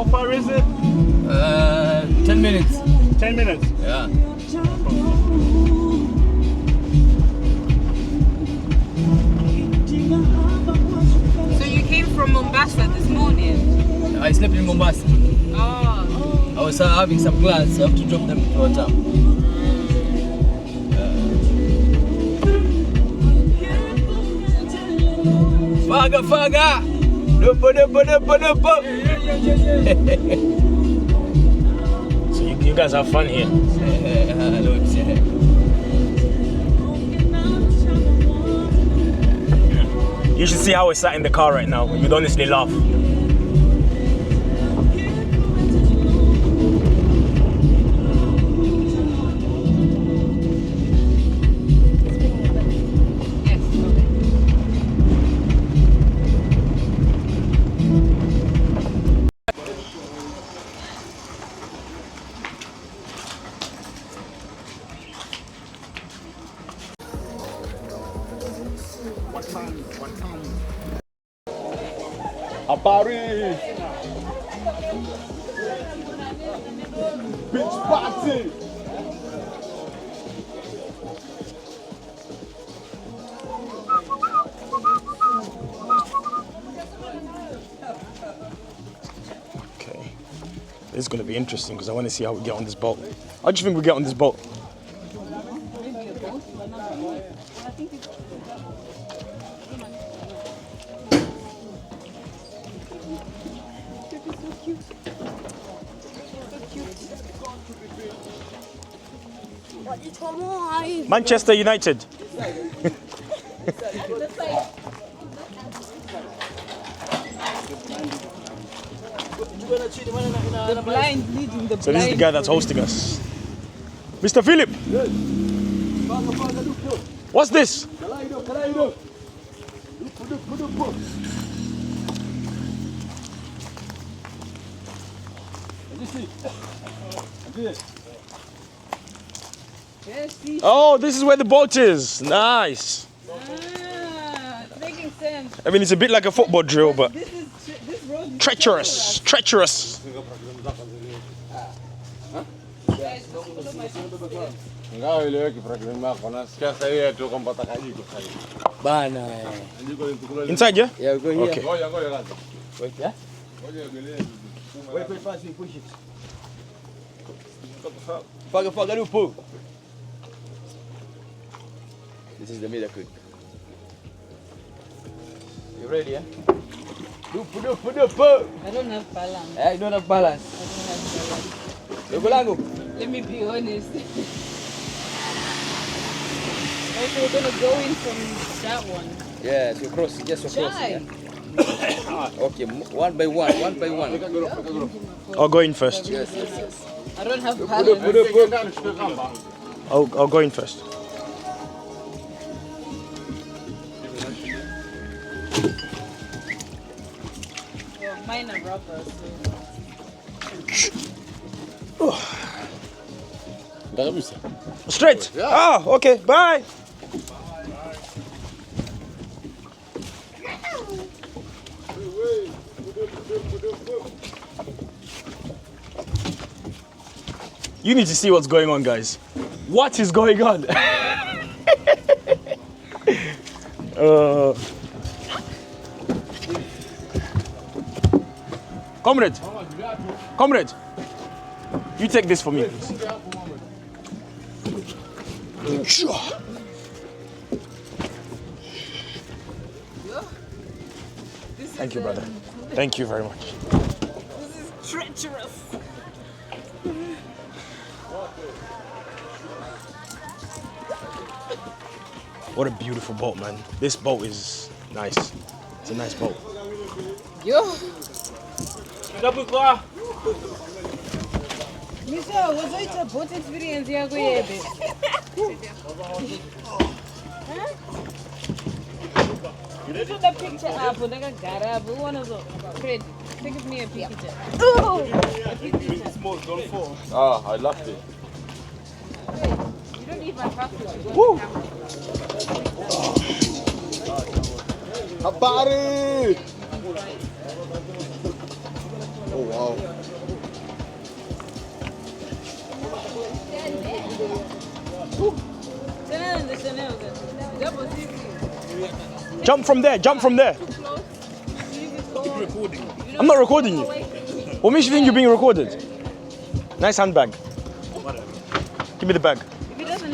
How far is it? 10 minutes. 10 minutes? Yeah. So you came from Mombasa this morning? I slept in Mombasa. Oh. I was having some class, so I have to drop them to Watamu. Faga! So you guys have fun here? You should see how we sat in the car right now. You'd honestly laugh. Paris! Beach party! Okay. This is going to be interesting because I want to see how we get on this boat. How do you think we get on this boat? Manchester United. The blind leading the blind. So this is the guy that's hosting us. Mr. Philip. What's this? Oh, this is where the boat is. Nice. It's making sense. I mean, it's a bit like a football drill, but This road is treacherous. Bana. Inside, yeah? Yeah, we're going here. Okay. Wait, yeah? Wait, pass it, push it. Faga, this is the miracle. You ready, yeah? I don't have balance. I don't have balance. Let me be honest. Also, we're gonna go in from that one. Yeah, so cross, just across. Shy. Yeah? Okay, one by one. I'll go in first. Yes. I don't have balance. I'll go in first. Well, mine are rubber, so. Straight. Ah, okay. Bye. You need to see what's going on, guys. What is going on? Comrade, you take this for me, please. Thank you, brother. Thank you very much. This is treacherous. What a beautiful boat, man. This boat is nice. It's a nice boat. Yo. Misha, was it a boat experience? Yeah, go ahead. You took the picture up when I got up. We want to Fred, take me a picture. Oh! Ah, I loved it. You don't even have to. Woo! Habari! Oh wow. Jump from there, jump from there. I'm not recording you. What makes you think you're being recorded? Nice handbag. Give me the bag.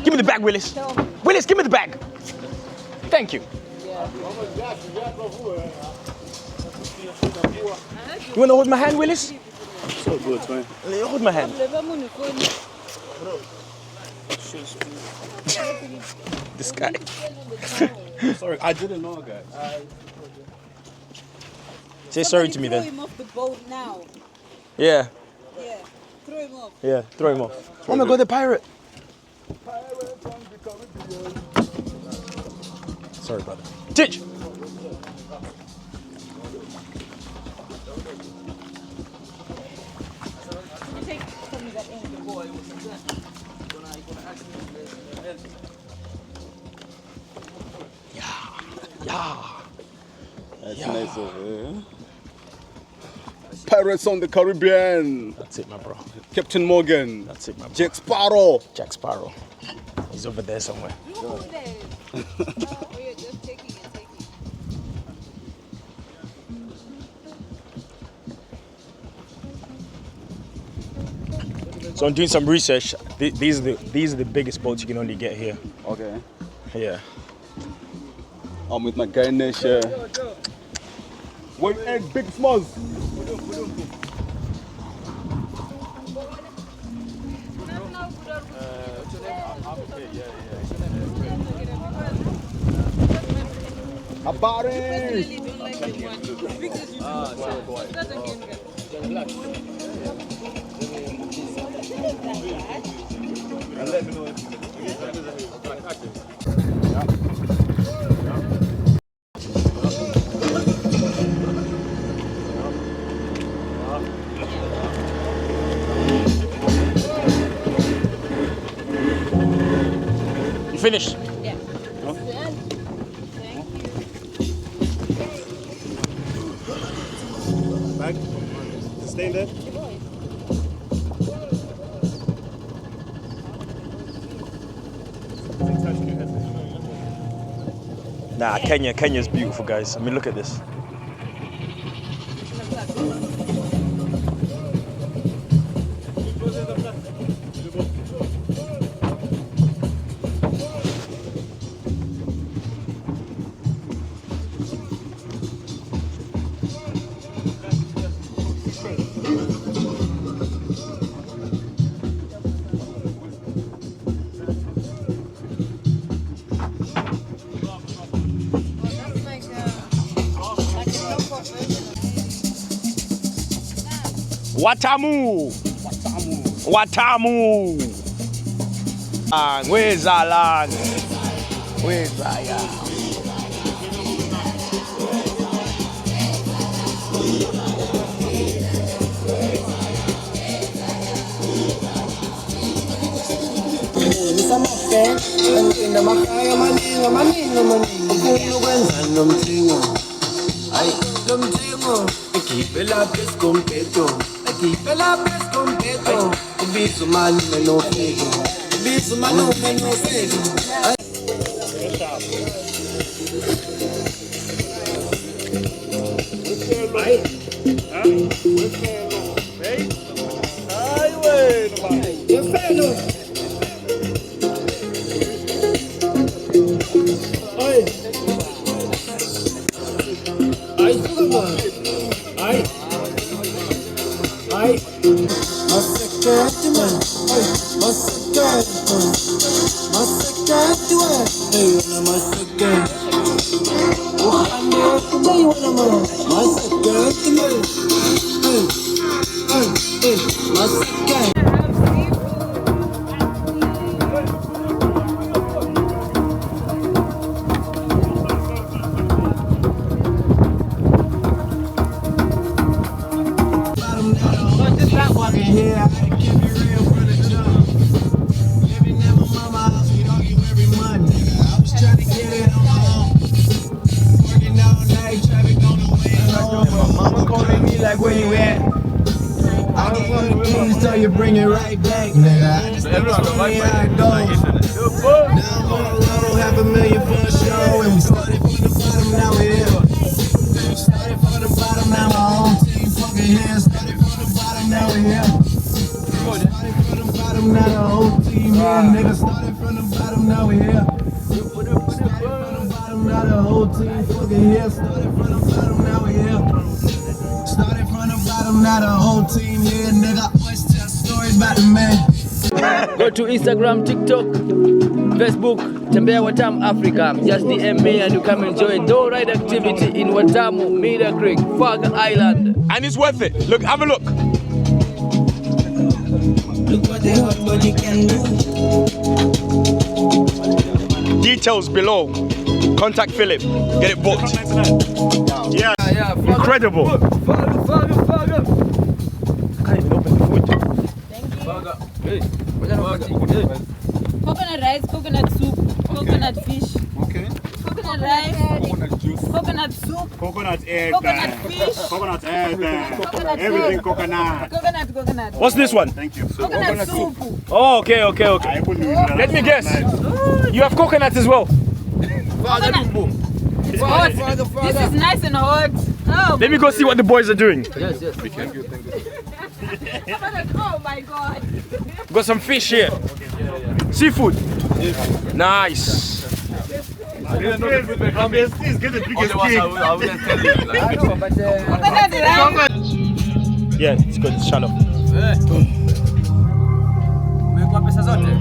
Give me the bag, Willis. Willis, give me the bag. Thank you. You want to hold my hand, Willis? So good, man. Hold my hand. This guy. Sorry, I didn't know, guys. Say sorry to me Throw then. him off the boat now. Yeah. Yeah. Throw him off. Yeah, throw him off. Oh my god, the pirate. Sorry, brother. Titch! Yeah. That's nice over here. Pirates on the Caribbean. That's it, my bro. Captain Morgan. That's it, my bro. Jack Sparrow. Jack Sparrow. He's over there somewhere. Oh, you're just taking it, taking it. So I'm doing some research. These are the biggest boats you can only get here. Okay. Yeah. I'm with my guy Nesh. One egg, big smalls. Habari. And let me know if You finished? Yeah. Huh? Thank you. Bag. Stay there. Nah, Kenya's beautiful, guys. I mean, look at this. Watamu! Watamu! Where's our land? Where's our So you bring it right back, nigga. I just think it's funny how it goes. Now I'm on the $500,000 for a show, and we started from the bottom, now we're here. Started from the bottom, now my whole team fucking here. Started from the bottom, now we're here. Started from the bottom, now the whole team here. Nigga, started from the bottom, now we're here. Started from the bottom, now the whole team fucking here. Started from the bottom, now we're here. Started from the bottom, now the whole team here. Nigga, always tell stories about the man. Go to Instagram, TikTok, Facebook, Tembea Watamu Africa. Just DM me and you come enjoy door ride activity in Watamu, Media Creek, Fag Island. And it's worth it. Look, have a look. Look what the hot body can do. Details below. Contact Philip. Get it booked. Yeah. Incredible. I can't even open the food. Coconut rice, coconut soup, coconut fish. Okay. Coconut rice, Coconut juice. coconut soup, Coconut egg. coconut fish, Coconut egg. Coconut Everything egg. coconut. coconut. What's this one? Thank you. Coconut soup. Oh, okay. I put you in the Let me guess. You have coconut as well. It's hot. This is nice and hot. Oh, Let me go see what the boys are doing. Yes. oh my God. Got some fish here. Seafood. Nice. Get the biggest cake. I know, but Coconut rice. Yeah, it's good. It's shallow. umekuwa pesa zote.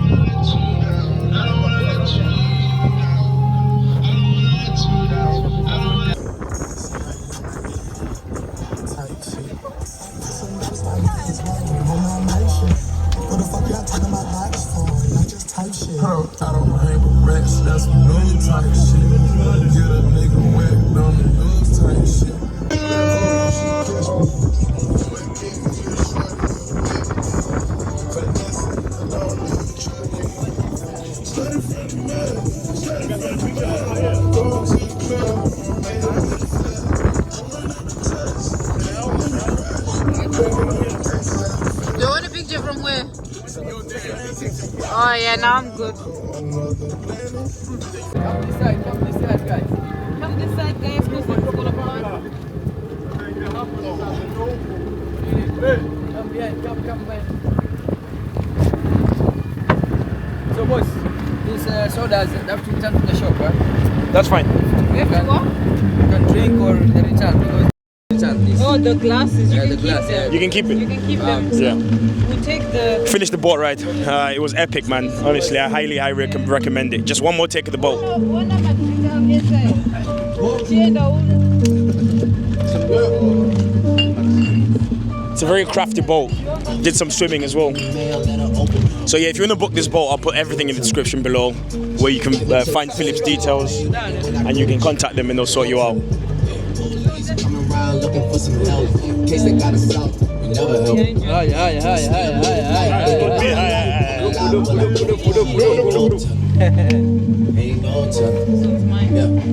What the fuck y'all talking about bodies for? Y'all just type shit. I don't hang with rats, that's new type shit. Get a nigga whacked on the news type shit. You want a picture from where? Oh yeah, now I'm good. Come this side, guys. Come this side, guys, because it's full of blood. Come behind, come behind. So boys, these sodas have to return to the shop, right? That's fine. We have to what? You can drink or the return because return this. Oh, the glasses. You Yeah, can the keep glass, them. You can keep You it. can keep them. Yeah. We'll take the. Finished the boat ride. It was epic, man. Honestly, I highly recommend it. Just one more take of the boat. It's a very crafty boat. Did some swimming as well. So yeah, if you want to book this boat, I'll put everything in the description below, where you can find Philip's details, and you can contact them and they'll sort you out. I'm around looking for some help. In case they got us out, we never help. Ain't no telling. This is mine. Yeah.